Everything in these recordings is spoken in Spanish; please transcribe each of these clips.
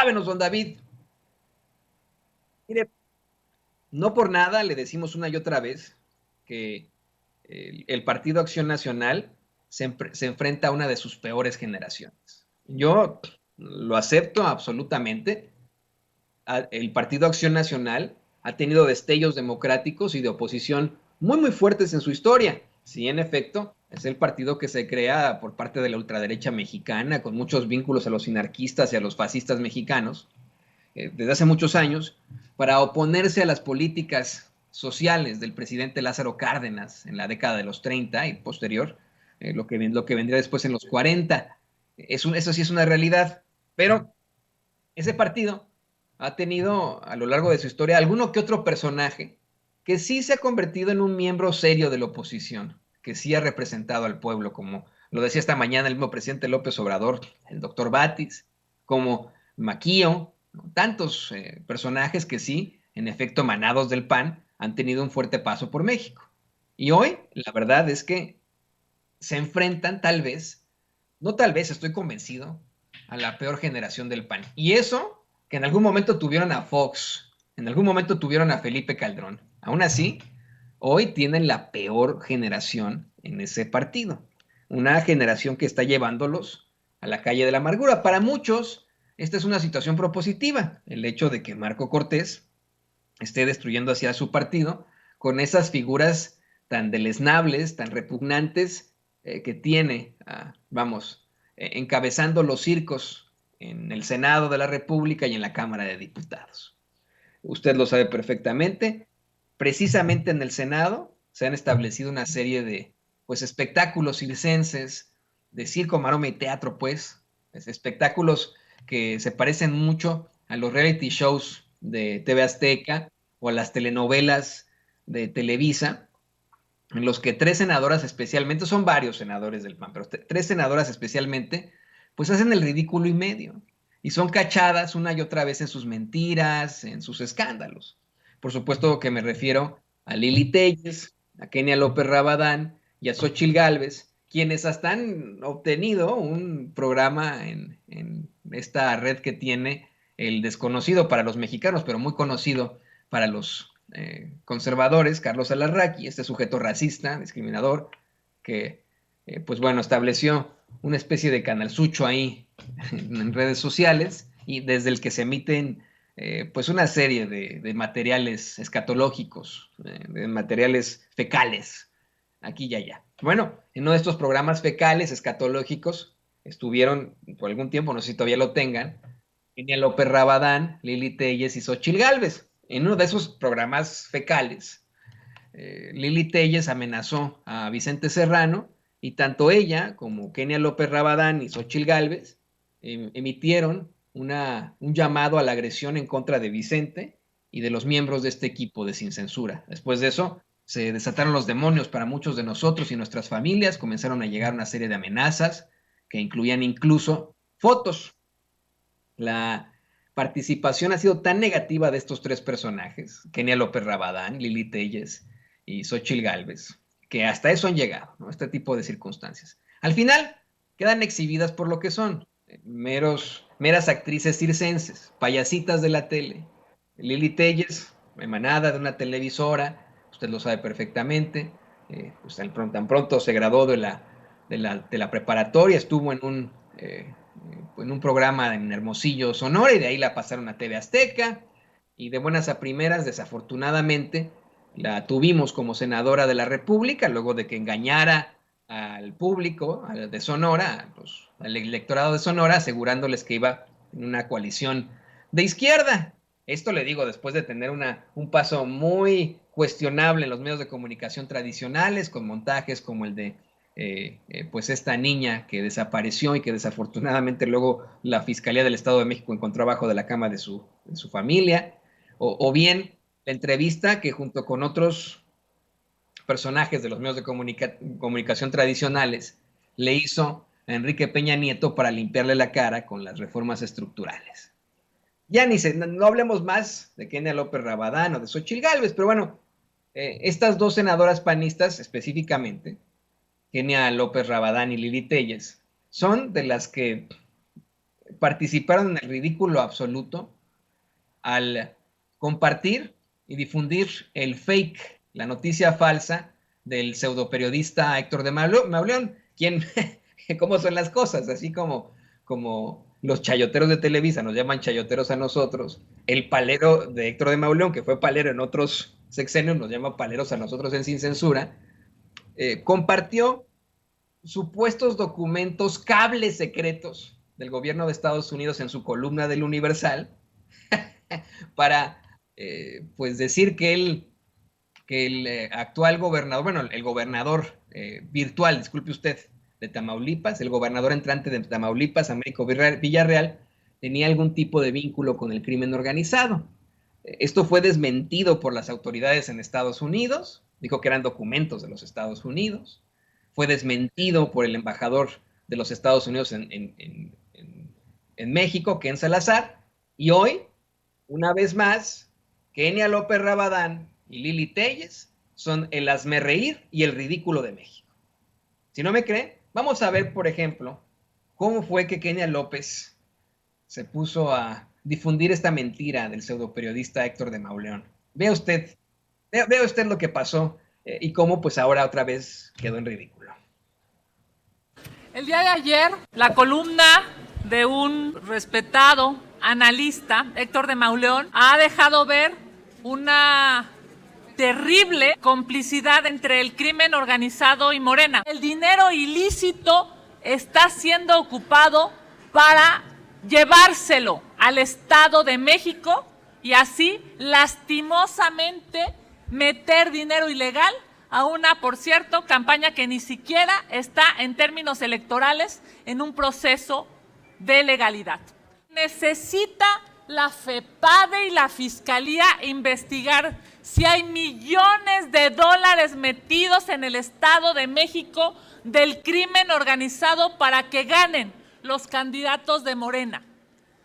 Alábenos, don David. Mire, no por nada le decimos una y otra vez que el Partido Acción Nacional se enfrenta a una de sus peores generaciones. Yo lo acepto absolutamente. El Partido Acción Nacional ha tenido destellos democráticos y de oposición muy fuertes en su historia. Sí, en efecto, es el partido que se crea por parte de la ultraderecha mexicana, con muchos vínculos a los anarquistas y a los fascistas mexicanos, desde hace muchos años, para oponerse a las políticas sociales del presidente Lázaro Cárdenas en la década de los 30 y posterior, lo que vendría después en los 40. Eso sí es una realidad, pero ese partido ha tenido a lo largo de su historia alguno que otro personaje que sí se ha convertido en un miembro serio de la oposición, que sí ha representado al pueblo, como lo decía esta mañana el mismo presidente López Obrador, el doctor Batis, como Maquío, ¿no? Tantos personajes que sí, en efecto, emanados del PAN, han tenido un fuerte paso por México. Y hoy, la verdad es que se enfrentan tal vez, no tal vez, estoy convencido, a la peor generación del PAN. Y eso, que en algún momento tuvieron a Fox, en algún momento tuvieron a Felipe Calderón. Aún así, hoy tienen la peor generación en ese partido. Una generación que está llevándolos a la calle de la amargura. Para muchos, esta es una situación propositiva. El hecho de que Marco Cortés esté destruyendo hacia su partido con esas figuras tan deleznables, tan repugnantes que tiene, vamos, encabezando los circos en el Senado de la República y en la Cámara de Diputados. Usted lo sabe perfectamente. Precisamente en el Senado se han establecido una serie de pues, espectáculos circenses, de circo, maroma y teatro, pues espectáculos que se parecen mucho a los reality shows de TV Azteca o a las telenovelas de Televisa, en los que tres senadoras especialmente, son varios senadores del PAN, pero tres senadoras especialmente, pues hacen el ridículo y medio. Y son cachadas una y otra vez en sus mentiras, en sus escándalos. Por supuesto que me refiero a Lili Telles, a Kenia López Rabadán y a Xochitl Gálvez, quienes hasta han obtenido un programa en esta red que tiene el desconocido para los mexicanos, pero muy conocido para los conservadores, Carlos Alarraqui, este sujeto racista, discriminador, que, pues bueno, estableció una especie de canal sucho ahí en redes sociales y desde el que se emiten pues una serie de materiales escatológicos, de materiales fecales, aquí y allá. Bueno, en uno de estos programas fecales escatológicos estuvieron por algún tiempo, no sé si todavía lo tengan, Kenia López Rabadán, Lili Telles y Xochitl Gálvez. En uno de esos programas fecales, Lili Telles amenazó a Vicente Serrano y tanto ella como Kenia López Rabadán y Xochitl Gálvez emitieron un llamado a la agresión en contra de Vicente y de los miembros de este equipo de Sin Censura. Después de eso, se desataron los demonios para muchos de nosotros y nuestras familias, comenzaron a llegar una serie de amenazas que incluían incluso fotos. La participación ha sido tan negativa de estos tres personajes, Kenia López Rabadán, Lili Telles y Xochitl Gálvez, que hasta eso han llegado, ¿no? Este tipo de circunstancias. Al final, quedan exhibidas por lo que son, meras actrices circenses, payasitas de la tele. Lili Telles, emanada de una televisora, usted lo sabe perfectamente, pues tan pronto se graduó de la preparatoria, estuvo en un programa en Hermosillo, Sonora, y de ahí la pasaron a TV Azteca, y de buenas a primeras, desafortunadamente, la tuvimos como senadora de la República, luego de que engañara al público de Sonora, pues, al electorado de Sonora, asegurándoles que iba en una coalición de izquierda. Esto le digo después de tener un paso muy cuestionable en los medios de comunicación tradicionales, con montajes como el de pues esta niña que desapareció y que desafortunadamente luego la Fiscalía del Estado de México encontró abajo de la cama de su familia, o bien la entrevista que junto con otros personajes de los medios de comunicación tradicionales le hizo a Enrique Peña Nieto para limpiarle la cara con las reformas estructurales. Ya no hablemos más de Kenia López Rabadán o de Xochitl Gálvez, pero bueno, estas dos senadoras panistas específicamente, Kenia López Rabadán y Lili Telles, son de las que participaron en el ridículo absoluto al compartir y difundir el fake, la noticia falsa del pseudoperiodista Héctor de Mauleón, quien, cómo son las cosas, así como los chayoteros de Televisa nos llaman chayoteros a nosotros, el palero de Héctor de Mauleón, que fue palero en otros sexenios, nos llama paleros a nosotros en Sin Censura, compartió supuestos documentos, cables secretos del gobierno de Estados Unidos en su columna del Universal, para pues decir que el actual gobernador, bueno, el gobernador virtual, disculpe usted, de Tamaulipas, el gobernador entrante de Tamaulipas, Américo Villarreal, tenía algún tipo de vínculo con el crimen organizado. Esto fue desmentido por las autoridades en Estados Unidos, dijo que eran documentos de los Estados Unidos, fue desmentido por el embajador de los Estados Unidos en México, Ken Salazar, y hoy, una vez más, Kenia López Rabadán y Lili Téllez son el hazmerreír y el ridículo de México. Si no me cree, vamos a ver, por ejemplo, cómo fue que Kenia López se puso a difundir esta mentira del pseudoperiodista Héctor de Mauleón. Vea usted lo que pasó y cómo pues ahora otra vez quedó en ridículo. El día de ayer, la columna de un respetado analista, Héctor de Mauleón, ha dejado ver una terrible complicidad entre el crimen organizado y Morena. El dinero ilícito está siendo ocupado para llevárselo al Estado de México y así lastimosamente meter dinero ilegal a una, por cierto, campaña que ni siquiera está en términos electorales en un proceso de legalidad. Necesita la FEPADE y la Fiscalía investigar si hay millones de dólares metidos en el Estado de México del crimen organizado para que ganen los candidatos de Morena.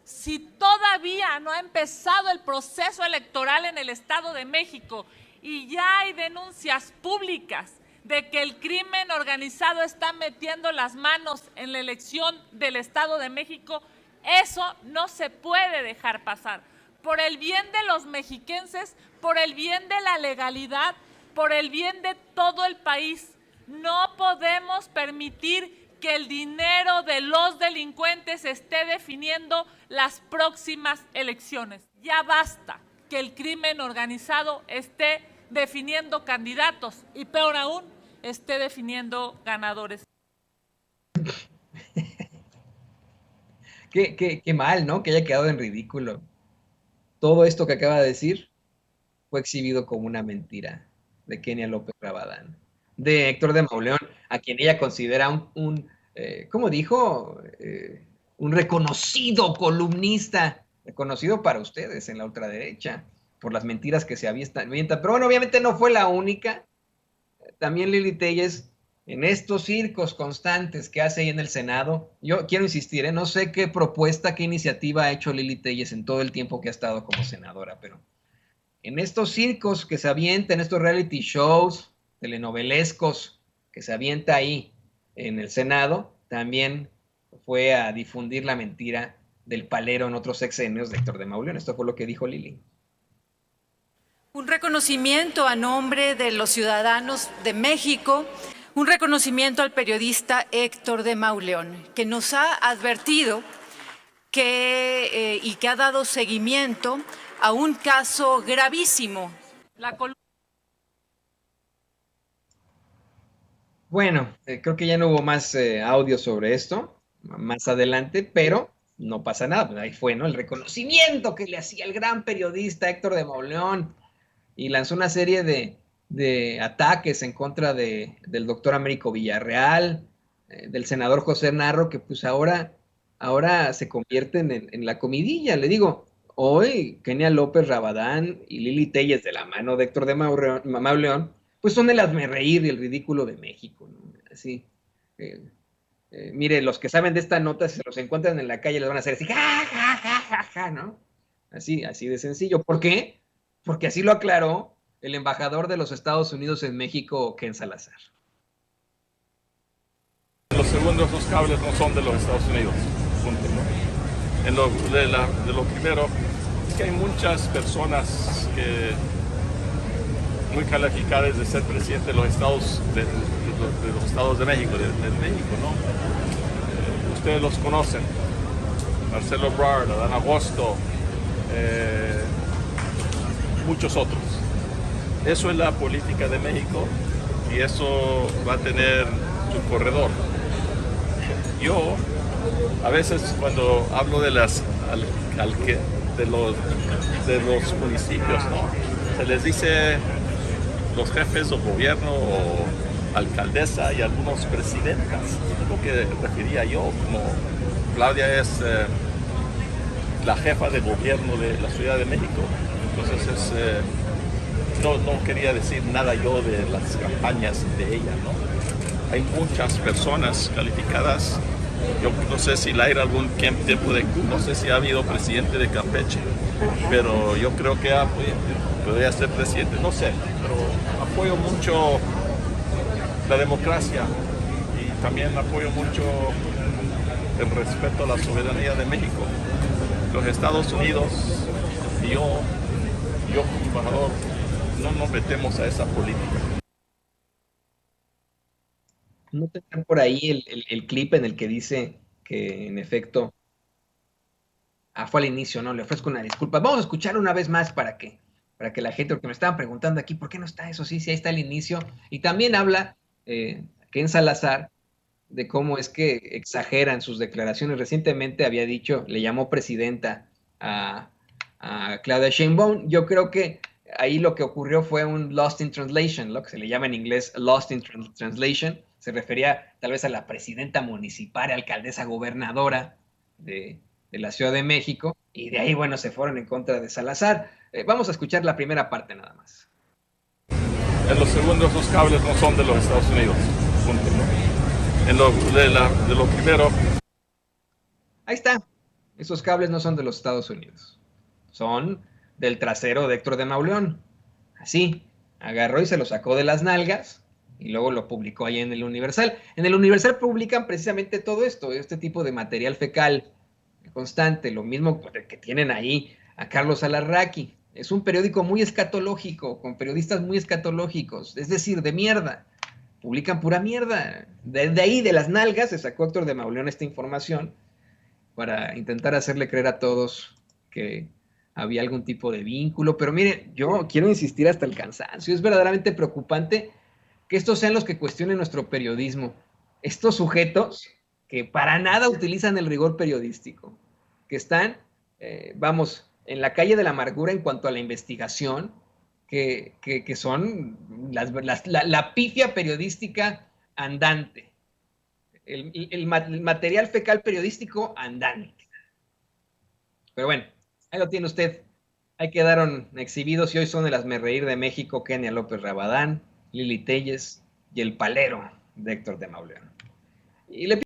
Si todavía no ha empezado el proceso electoral en el Estado de México y ya hay denuncias públicas de que el crimen organizado está metiendo las manos en la elección del Estado de México, eso no se puede dejar pasar. Por el bien de los mexiquenses, por el bien de la legalidad, por el bien de todo el país, no podemos permitir que el dinero de los delincuentes esté definiendo las próximas elecciones. Ya basta que el crimen organizado esté definiendo candidatos y peor aún, esté definiendo ganadores. Qué mal, ¿no? Que haya quedado en ridículo. Todo esto que acaba de decir fue exhibido como una mentira de Kenia López Rabadán, de Héctor de Mauleón, a quien ella considera ¿cómo dijo? Un reconocido columnista, reconocido para ustedes en la ultraderecha, por las mentiras que se avientan. Pero bueno, obviamente no fue la única. También Lili Téllez, en estos circos constantes que hace ahí en el Senado, yo quiero insistir, no sé qué propuesta, qué iniciativa ha hecho Lili Téllez en todo el tiempo que ha estado como senadora, pero en estos circos que se avienta, en estos reality shows telenovelescos que se avienta ahí en el Senado, también fue a difundir la mentira del palero en otros sexenios de Héctor de Mauleón. Esto fue lo que dijo Lili. Un reconocimiento a nombre de los ciudadanos de México, un reconocimiento al periodista Héctor de Mauleón, que nos ha advertido y que ha dado seguimiento a un caso gravísimo. Bueno, creo que ya no hubo más audio sobre esto más adelante, pero no pasa nada, pues ahí fue, ¿no? El reconocimiento que le hacía el gran periodista Héctor de Mauleón, y lanzó una serie de ataques en contra del doctor Américo Villarreal, del senador José Narro, que pues ahora se convierten en la comidilla. Le digo, hoy Kenia López Rabadán y Lili Téllez, de la mano de Héctor de Mauleón, pues son el hazmerreír y el ridículo de México, ¿no? Así, mire, los que saben de esta nota, si se los encuentran en la calle, les van a hacer así, ja, ja, ja, ja, ja, ¿no? Así de sencillo. ¿Por qué? Porque así lo aclaró el embajador de los Estados Unidos en México, Ken Salazar. Los segundos, esos cables no son de los Estados Unidos, punto, ¿no? De lo primero, es que hay muchas personas muy calificadas de ser presidente de los estados de México, de México, ¿no? Ustedes los conocen, Marcelo Ebrard, Adán Augusto, muchos otros. Eso es la política de México y eso va a tener su corredor. Yo, a veces cuando hablo de los municipios, ¿no? Se les dice los jefes de gobierno o alcaldesa y algunos presidentas. Es lo que refería yo, como Claudia es la jefa de gobierno de la Ciudad de México. Entonces no quería decir nada yo de las campañas de ella, ¿no? Hay muchas personas calificadas. Yo no sé si Laira algún tiempo no sé si ha habido presidente de Campeche, pero yo creo que podría ser presidente, no sé, pero apoyo mucho la democracia y también apoyo mucho el respeto a la soberanía de México. Los Estados Unidos y yo como embajador no nos metemos a esa política. ¿No tendrán por ahí el clip en el que dice que en efecto fue al inicio, ¿no? Le ofrezco una disculpa. Vamos a escuchar una vez más para que la gente, porque me estaban preguntando aquí, ¿por qué no está eso? Sí, ahí está el inicio. Y también habla Ken Salazar de cómo es que exagera en sus declaraciones. Recientemente había dicho, le llamó presidenta a Claudia Sheinbaum. Yo creo que ahí lo que ocurrió fue un lost in translation, lo que se le llama en inglés lost in translation. Se refería tal vez a la presidenta municipal, alcaldesa, gobernadora de la Ciudad de México, y de ahí, bueno, se fueron en contra de Salazar. Vamos a escuchar la primera parte nada más. En los segundos, los cables no son de los Estados Unidos, punto, ¿no? De lo primero. Ahí está. Esos cables no son de los Estados Unidos. Son del trasero de Héctor de Mauleón. Así, agarró y se lo sacó de las nalgas y luego lo publicó ahí en el Universal. En el Universal publican precisamente todo esto, este tipo de material fecal constante, lo mismo que tienen ahí a Carlos Alarraqui. Es un periódico muy escatológico, con periodistas muy escatológicos, es decir, de mierda. Publican pura mierda. De ahí, de las nalgas, se sacó Héctor de Mauleón esta información para intentar hacerle creer a todos que había algún tipo de vínculo. Pero mire, yo quiero insistir hasta el cansancio. Es verdaderamente preocupante que estos sean los que cuestionen nuestro periodismo. Estos sujetos que para nada utilizan el rigor periodístico, que están, vamos, en la calle de la amargura en cuanto a la investigación, que son la pifia periodística andante, el material fecal periodístico andante. Pero bueno, ahí lo tiene usted. Ahí quedaron exhibidos y hoy son el hazmerreír de México, Kenia López Rabadán, Lili Telles y el palero de Héctor de Mauleón. Y le